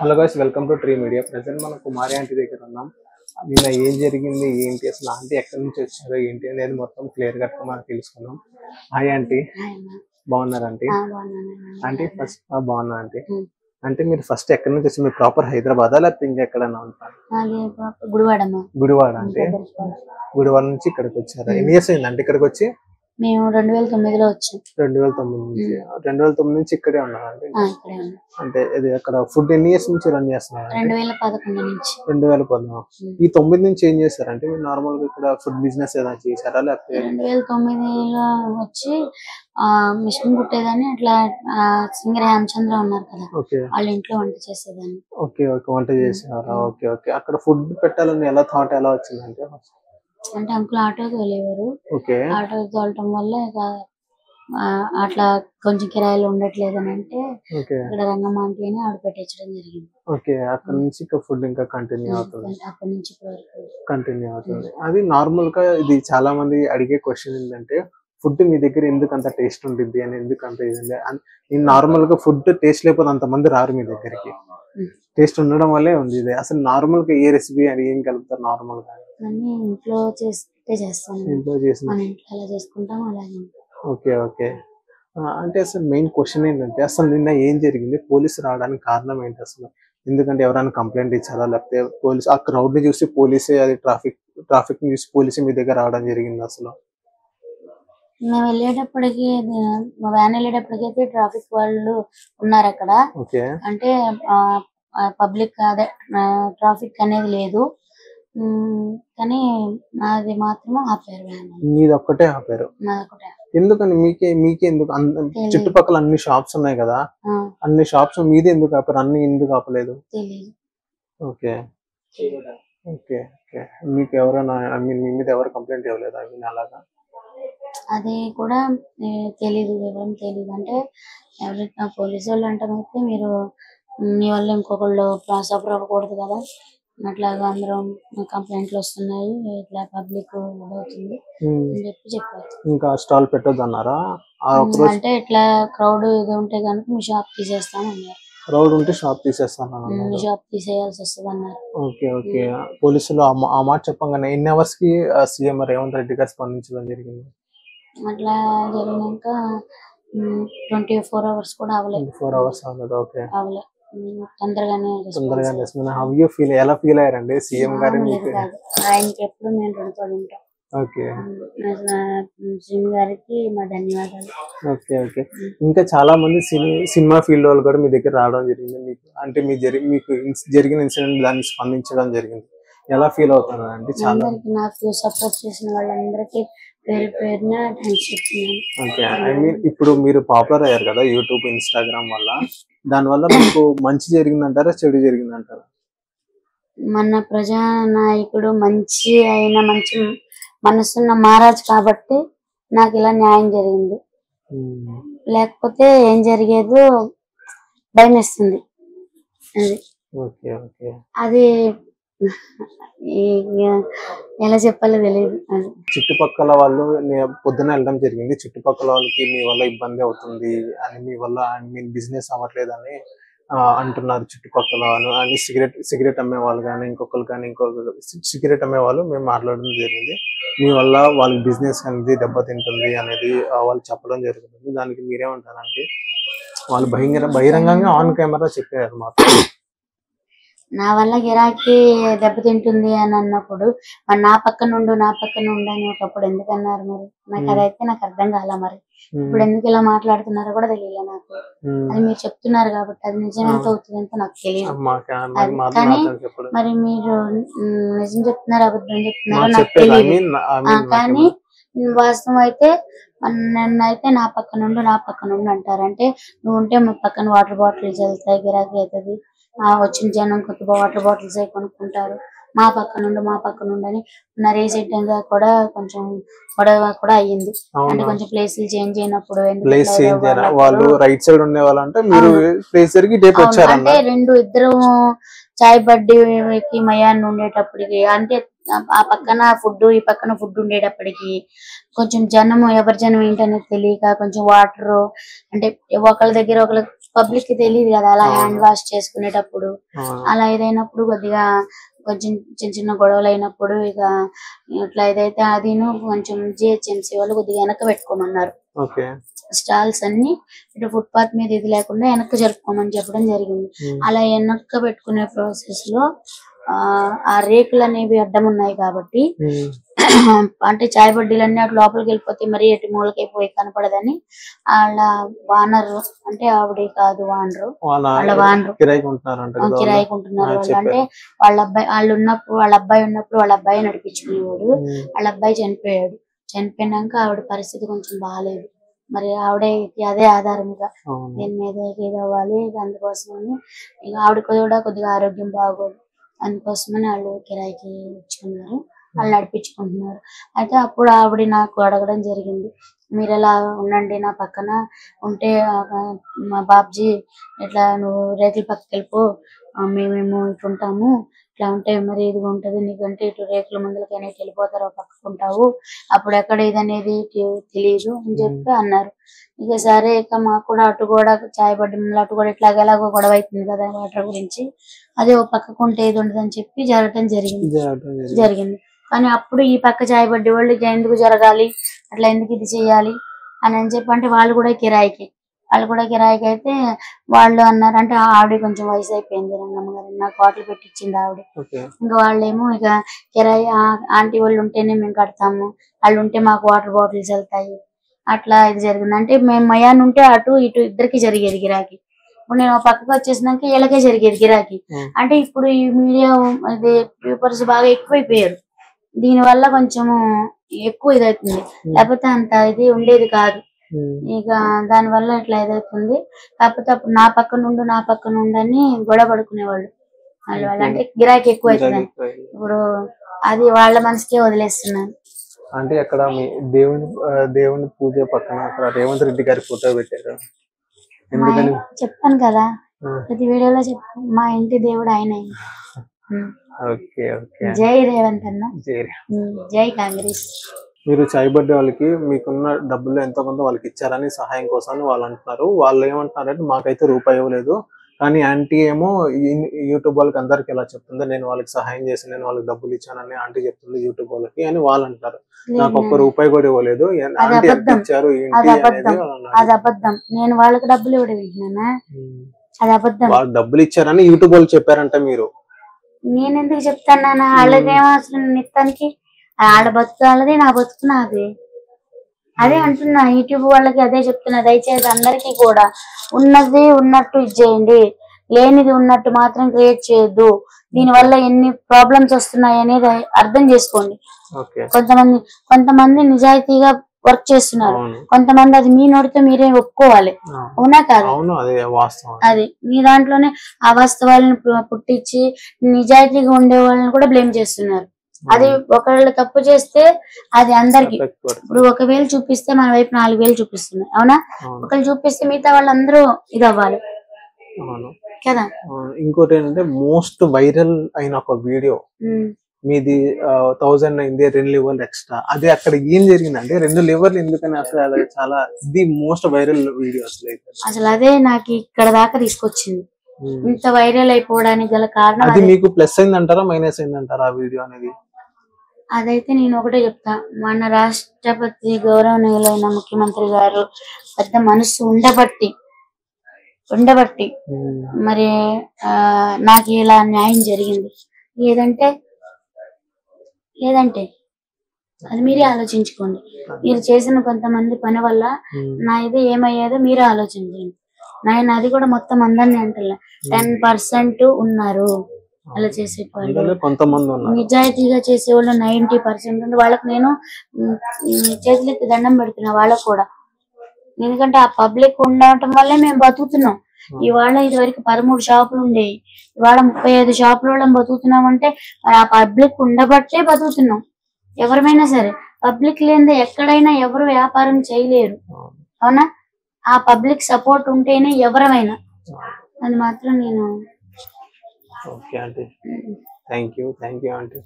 Hello guys, welcome to tree media. Present మనం కుమారి aunty దగ్గర ఉన్నాం. నిన్న ఏం జరిగింది, ఏంటి, అసలు ఆంటీ ఎక్కడి నుంచి వచ్చారో ఏంటి అనేది మొత్తం క్లియర్ కట్ మనం తెలుసుకున్నాం. హాయ్ ఆంటీ, బాగున్నారా ఆంటీ? ఆంటీ ఫస్ట్ బాగున్నా ఆంటీ. అంటే మీరు ఫస్ట్ ఎక్కడి నుంచి వచ్చి, మీరు ప్రాపర్ హైదరాబాద్ లేకపోతే ఇంకెక్కడన్నా ఉంటారు? గుడివాడ. అంటే గుడివాడ నుంచి ఇక్కడికి వచ్చారా? ఎన్ని ఇయర్స్ అయింది అంటే ఇక్కడికి వచ్చి? మేము 2009లో వచ్చాం. 2009 నుంచి ఇక్కడే ఉన్నారండి? అంటే ఇది అక్కడ ఫుడ్ ఎన్ని ఇయర్స్ నుంచి రన్ చేస్తున్నారు? 2011 నుంచి. 2011. ఈ 9 నుంచి ఏం చేస్తారంటే మీరు నార్మల్ గా ఇక్కడ ఫుడ్ బిజినెస్ ఏదైనా చేశారా లేకపోతే? 2009లో వచ్చి మిషన్ కుట్టేదాన్ని. అట్లా సింగర్ హేమచంద్ర ఉన్నారు కదా, వాళ్ళ ఇంట్లో వంట చేసేదాన్ని. ఓకే, వంట చేసేవారా? ఓకే. అక్కడ ఫుడ్ పెట్టాలని ఎలా థాట్ ఎలా వచ్చిందంటే? అంటే అంకుల్ ఆటో తోలేవారు. ఆటో తోలటం వల్ల ఇక అట్లా కొంచెం కిరాయిలు ఉండట్లేదు అని అంటే ఇక్కడ రంగమ్మ ఆంటీ అని ఆవిడ పెట్టించడం జరిగింది. ఓకే, అక్కడ నుంచి ఇక ఫుడ్ ఇంకా కంటిన్యూ అవుతుంది. అప్పటి నుంచి కంటిన్యూ అవుతుంది. అది నార్మల్ గా ఇది చాలా మంది అడిగే క్వశ్చన్ ఏంటంటే, ఫుడ్ మీ దగ్గర ఎందుకు అంత టేస్ట్ ఉంటుంది అని, ఎందుకు అంత ఇది నార్మల్ గా ఫుడ్ టేస్ట్ లేకపోతే అంత మంది రారు మీ దగ్గరికి. టేస్ట్ ఉండడం వల్లే ఉంది ఇది. అసలు నార్మల్ గా ఏ రెసిపీ అని ఏం కలుపుతారు నార్మల్ గా? ఇంట్లో చేస్తే చేస్తాను. ఇంట్లో చేసిన అలా చేసుకుంటాం. అలాగే. ఓకే. అంటే అసలు మెయిన్ క్వశ్చన్ ఏంటంటే, అసలు నిన్న ఏం జరిగింది, పోలీసు రావడానికి కారణం ఏంటి అసలు? ఎందుకంటే ఎవరైనా కంప్లైంట్ ఇచ్చారా లేకపోతే పోలీసు ఆ క్రౌడ్ ని చూసి పోలీసే, అది ట్రాఫిక్ ని చూసి పోలీసే మీ దగ్గర రావడం జరిగింది అసలు? మేము వెళ్ళేటప్పటికి, మా వ్యాన్ వెళ్ళేటప్పటికైతే ట్రాఫిక్ వాళ్ళు ఉన్నారు అక్కడ. అంటే పబ్లిక్ అదే ట్రాఫిక్ అనేది లేదు, కానీ నాది మాత్రం ఆపారు. వ్యాన్ మీది ఒక్కటే ఆపారు? ఎందుకని? మీకే ఎందుకు? చుట్టుపక్కల అన్ని షాప్స్ ఉన్నాయి కదా, అన్ని షాప్స్ మీదే ఎందుకు ఆపారు? అన్ని ఎందుకు ఆపలేదు? ఓకే. మీకు ఎవరైనా మీ మీద ఎవరు కంప్లైంట్ ఇవ్వలేదు? అలాగా అది కూడా తెలీదు, వివరం తెలీదు. అంటే ఎవరైనా పోలీసు వాళ్ళు అంటామైతే మీరు మీ వల్ల ఇంకొకళ్ళు సఫర్ అవ్వకూడదు కదా, అట్లాగా అందరం కంప్లైంట్లు వస్తున్నాయి, ఇట్లా పబ్లిక్ అవుతుంది అని చెప్పారు. ఇంకా స్టాల్ పెట్టొద్దు అన్నారా? అంటే ఇట్లా క్రౌడ్ ఇది ఉంటే కనుక మీ షాప్ తీసేస్తాను అన్నారు. క్రౌడ్ ఉంటే షాప్ తీసేస్తాను, మీ షాప్ తీసేయాల్సి వస్తుంది అన్నారు. ఓకే. పోలీసులు ఆ మాట చెప్పగానే ఎన్ని అవర్స్ కి సీఎం రేవంత్ రెడ్డి గారు స్పందించడం జరిగింది? అట్లా జరిగినాక 24 hours కూడా అవ్వలేదు. 24 hours అవ్వలేదు. ఓకే, అవ్వలేదు. తొందరగానే. How you feel? ఎలా ఫీల్ అయ్యారండి సీఎం గారు? ఆయనకి ఎప్పుడు మేము రుణపడి ఉంటాం. సీఎం గారికి మా ధన్యవాదాలు. ఓకే. ఇంకా చాలా మంది సినిమా ఫీల్డ్ వాళ్ళు కూడా మీ దగ్గర రావడం జరిగింది. మీకు అంటే మీకు జరిగిన ఇన్సిడెంట్ దాన్ని స్పందించడం జరిగింది. ఎలా ఫీల్ అవుతారు అంటే? చాలా నాకు సపోర్ట్ చేసిన వాళ్ళందరికీ పేరు పేరున థాంక్స్ చెప్తున్నాను. ఓకే, ఐ మీన్ ఇప్పుడు మీరు పాపులర్ అయ్యారు కదా యూట్యూబ్, ఇన్స్టాగ్రామ్ వల్ల. దానివల్ల మీకు మంచి జరిగిందంటారా, చెడు జరిగిందంటారా? మన ప్రజా నాయకుడు మంచి మనసున్న మహారాజ్ కాబట్టి నాకు ఇలా న్యాయం జరిగింది. లేకపోతే ఏం జరిగేదో భయం వేస్తుంది. అది ఎలా చెప్పాలో తెలియదు. చుట్టుపక్కల వాళ్ళు పొద్దున వెళ్ళడం జరిగింది, చుట్టుపక్కల వాళ్ళకి మీ వల్ల ఇబ్బంది అవుతుంది అని, మీ వల్ల బిజినెస్ అవ్వట్లేదు అని అంటున్నారు చుట్టుపక్కల అని. సిగరెట్ అమ్మే వాళ్ళు కానీ ఇంకొకరు సిగరెట్ అమ్మే వాళ్ళు మేము మాట్లాడడం జరిగింది. మీ వల్ల వాళ్ళకి బిజినెస్ అనేది దెబ్బతింటుంది అనేది వాళ్ళు చెప్పడం జరుగుతుంది. దానికి మీరేమంటారంటే? వాళ్ళు బహిరంగంగా ఆన్ కెమెరా చెప్పారు మాకు, నా వల్ల గిరాకీ దెబ్బతింటుంది అని అన్నప్పుడు మరి నా పక్కన ఉండు అని ఒకప్పుడు ఎందుకన్నారు? మరి నాకు అదైతే నాకు అర్థం కాల. మరి ఇప్పుడు ఎందుకు ఇలా మాట్లాడుతున్నారో కూడా తెలియదు నాకు. అది మీరు చెప్తున్నారు కాబట్టి అది నిజం ఎంత అవుతుంది ఎంతో నాకు తెలియదు. కానీ మరి మీరు నిజం చెప్తున్నారు అబద్ధం చెప్తున్నారో నాకు తెలియదు. కానీ వాస్తవం అయితే నన్నైతే నా పక్కన ఉండు అంటారంటే, నువ్వు ఉంటే మా పక్కన వాటర్ బాటిల్స్ వెళ్తాయి, గిరాకీ అవుతుంది, వచ్చిన జనం కొత్త వాటర్ బాటిల్స్ అవి కొనుక్కుంటారు, మా పక్కన ఉండని. రీసెంట్ గా కూడా కొంచెం గొడవ కూడా అయ్యింది. అంటే కొంచెం ప్లేసులు చేంజ్ అయినప్పుడు వాళ్ళు రైట్ సైడ్ ఉండే వాళ్ళంటే అంటే ఇద్దరు చాయ్ బడ్డీకి మయాన్ని ఉండేటప్పటికి, అంటే ఆ పక్కన ఫుడ్ ఈ పక్కన ఫుడ్ ఉండేటప్పటికి కొంచెం ఎవరి జనం ఏంటనేది తెలియక కొంచెం వాటర్ అంటే ఒకళ్ళ దగ్గర ఒకళ్ళ పబ్లిక్ కి తెలియదు కదా అలా హ్యాండ్ వాష్ చేసుకునేటప్పుడు అలా ఏదైనప్పుడు కొద్దిగా కొంచెం చిన్న చిన్న గొడవలు అయినప్పుడు ఇక ఇట్లా ఏదైతే అది కొంచెం జిహెచ్ఎంసీ వాళ్ళు కొద్దిగా వెనక పెట్టుకోమన్నారు స్టాల్స్ అన్ని ఇటు ఫుట్పాత్ మీద ఇది లేకుండా వెనక్కి జరుపుకోమని చెప్పడం జరిగింది. అలా వెనక్కి పెట్టుకునే ప్రాసెస్ లో ఆ రేకులు అనేవి అడ్డం ఉన్నాయి కాబట్టి అంటే చాయ్ బడ్డీలన్నీ అటు లోపలికి వెళ్ళిపోతే మరి ఎటు మూలకైపోయి కనపడదని వాళ్ళ వానర్ అంటే ఆవిడ కాదు వానరు వాళ్ళ వానరు కిరాయికుంటున్నారు వాళ్ళు. అంటే వాళ్ళ అబ్బాయి ఉన్నప్పుడు వాళ్ళ అబ్బాయి నడిపించుకునేవాడు. వాళ్ళ అబ్బాయి చనిపోయాడు. చనిపోయినాక ఆవిడ పరిస్థితి కొంచెం బాగాలేదు. మరి ఆవిడకి అదే ఆధారంగా దీని మీద ఇది అవ్వాలి. అందుకోసమని ఇక ఆవిడ కూడా కొద్దిగా ఆరోగ్యం బాగోదు. అందుకోసమని వాళ్ళు కిరాయికి ఇచ్చుకున్నారు. వాళ్ళు నడిపించుకుంటున్నారు. అయితే అప్పుడు ఆవిడ నాకు అడగడం జరిగింది, మీరు ఎలా ఉండండి నా పక్కన ఉంటే మా బాబ్జీ ఇట్లా నువ్వు రేకుల పక్కకి వెళ్ళిపో, మేమేమో ఇటు ఉంటాము, ఇట్లా ఉంటే మరి ఇది ఉంటది నీకంటే ఇటు రేకుల ముందులకైనా ఇటు వెళ్ళిపోతారో పక్కకుంటావు, అప్పుడు ఎక్కడ ఇది అనేది తెలియదు అని చెప్పి అన్నారు. ఇక సరే ఇక మాకు కూడా అటు కూడా చాయ్ పడ్డి అటు కూడా ఇట్లాగ ఎలాగో గొడవ అవుతుంది కదా వాటర్ గురించి, అదే ఒక పక్కకుంటే ఇది ఉండదు అని చెప్పి జరగటం జరిగింది. కానీ అప్పుడు ఈ పక్క చాయ్ పడ్డి వాళ్ళు ఎందుకు జరగాలి, అట్లా ఎందుకు ఇది చెయ్యాలి అని చెప్పి అంటే వాళ్ళు కూడా కిరాయికి అయితే వాళ్ళు అన్నారు. అంటే ఆవిడ కొంచెం వయసు అయిపోయింది రంగమ్మ గారు, నాకు హోటల్ పెట్టించింది ఆవిడ. ఇంకా వాళ్ళేమో ఇక కిరాయి ఆంటీ వాళ్ళు ఉంటేనే మేము కడతాము, వాళ్ళు ఉంటే మాకు వాటర్ బాటిల్స్ వెళ్తాయి, అట్లా ఇది జరిగింది. అంటే మేము మయాన్ ఉంటే అటు ఇటు ఇద్దరికి జరిగేది గిరాకీ. ఇప్పుడు నేను పక్కకు వచ్చేసినాక వీళ్ళకే జరిగేది గిరాకీ. అంటే ఇప్పుడు ఈ మీడియా ఇది పేపర్స్ బాగా ఎక్కువైపోయారు. దీని వల్ల కొంచెం ఎక్కువ ఇదవుతుంది, లేకపోతే అంత ఇది ఉండేది కాదు. ఇక దాని వల్ల ఇట్లా ఇదవుతుంది. కాకపోతే అప్పుడు నా పక్క నుండి అని గొడవ పడుకునేవాళ్ళు వాళ్ళు. అంటే గిరాకీ ఎక్కువ అవుతుంది. ఇప్పుడు అది వాళ్ళ మనసుకే వదిలేస్తున్నాను. అంటే అక్కడ మీ దేవుని పూజ పక్కన అక్కడ రేవంత్ రెడ్డి గారి ఫోటో పెట్టారు. చెప్పాను కదా ప్రతి వీడియోలో చెప్పాను, మా ఇంటి దేవుడు ఆయన. జై రేవంత్ అన్న, జై కాంగ్రెస్. మీరు చాయ్ బడ్డీ వాళ్ళకి మీకున్న డబ్బులు ఎంతో కొంత వాళ్ళకి ఇచ్చారని సహాయం కోసం వాళ్ళు అంటున్నారు. వాళ్ళు ఏమంటున్నారంటే మాకైతే రూపాయి ఇవ్వలేదు, కానీ ఆంటీ ఏమో యూట్యూబ్ వాళ్ళకి అందరికి ఎలా చెప్తుంది, నేను వాళ్ళకి సహాయం చేసి నేను వాళ్ళకి డబ్బులు ఇచ్చానని ఆంటీ చెప్తుంది యూట్యూబ్ వాళ్ళకి అని వాళ్ళు అంటారు. నాకు ఒక్క రూపాయి కూడా ఇవ్వలేదు, ఆంటీ ఎంత ఇచ్చారు ఏంటి అనేది అది అబద్ధం. నేను వాళ్ళకి డబ్బులు ఇవ్వడం వింటున్నానా, అది అబద్ధం. వాళ్ళు డబ్బులు ఇచ్చారని యూట్యూబ్ వాళ్ళు చెప్పారంట. మీరు నేను ఎందుకు చెప్తాను, వాళ్ళకేమో అసలు నిత్తానికి ఆడ బతుకు వాళ్ళది, నా బతుకు నాది. అదే అంటున్నా, యూట్యూబ్ వాళ్ళకి అదే చెప్తున్నా, దయచేసి అందరికీ కూడా ఉన్నది ఉన్నట్టు ఇచ్చేయండి, లేనిది ఉన్నట్టు మాత్రం క్రియేట్ చేయొద్దు. దీని వల్ల ఎన్ని ప్రాబ్లమ్స్ వస్తున్నాయి అనేది అర్థం చేసుకోండి. కొంతమంది నిజాయితీగా వర్క్ చేస్తున్నారు, కొంతమంది అది మీ నోటితో మీరే ఒప్పుకోవాలి, అవునా కాదు? అది మీ దాంట్లోనే అవాస్తవాలను పుట్టించి నిజాయితీగా ఉండే వాళ్ళని కూడా బ్లేమ్ చేస్తున్నారు. అది ఒకళ్ళు తప్పు చేస్తే అది అందరికి, ఇప్పుడు 1000 చూపిస్తే మన వైపు 4000 చూపిస్తున్నాయి, అవునా? ఒకళ్ళు చూపిస్తే మిగతా వాళ్ళందరూ ఇది అవ్వాలి కదా. ఇంకోటి ఏంటంటే మోస్ట్ వైరల్ అయిన ఒక వీడియో మీది 1000 అయింది, 2 లివర్లు ఎక్స్ట్రా. అది అక్కడ ఏం జరిగిందంటే 2 లివర్లు ఎందుకని అసలు చాలా ఇది మోస్ట్ వైరల్ వీడియో అసలు అదే నాకు ఇక్కడ దాకా తీసుకొచ్చింది. ఇంత వైరల్ అయిపోవడానికి గల కారణం అది మీకు ప్లస్ అయిందంటారా మైనస్ అయిందంటారా ఆ వీడియో అనేది? అదైతే నేను ఒకటే చెప్తా, మన రాష్ట్రపతి గౌరవనీయులైన ముఖ్యమంత్రి గారు పెద్ద మనసు ఉండబట్టి మరి నాకు ఇలా న్యాయం జరిగింది. లేదంటే అది మీరే ఆలోచించుకోండి. మీరు చేసిన కొంతమంది పని వల్ల నా ఇది ఏమయ్యేదో మీరే ఆలోచించండి. నేను అది కూడా మొత్తం అందరినీ అంటలే, 10% ఉన్నారు అలా చేసేవాళ్ళు, నిజాయితీగా చేసేవాళ్ళు 90% ఉంది. వాళ్ళకి నేను చేతులెత్తి దండం పెడుతున్నా వాళ్ళకు కూడా. ఎందుకంటే ఆ పబ్లిక్ ఉండటం వల్లే మేము బతుకుతున్నాం. ఇవాళ ఇది వరకు 13 షాపులు ఉండేవి, ఇవాళ 35 షాపుల బతుకుతున్నామంటే ఆ పబ్లిక్ ఉండబట్టే బతుకుతున్నాం. ఎవరైనా సరే పబ్లిక్ లేనిదే ఎక్కడైనా ఎవరు వ్యాపారం చేయలేరు, అవునా? ఆ పబ్లిక్ సపోర్ట్ ఉంటేనే ఎవరైనా. అది మాత్రం నేను okay aunty, thank you aunty.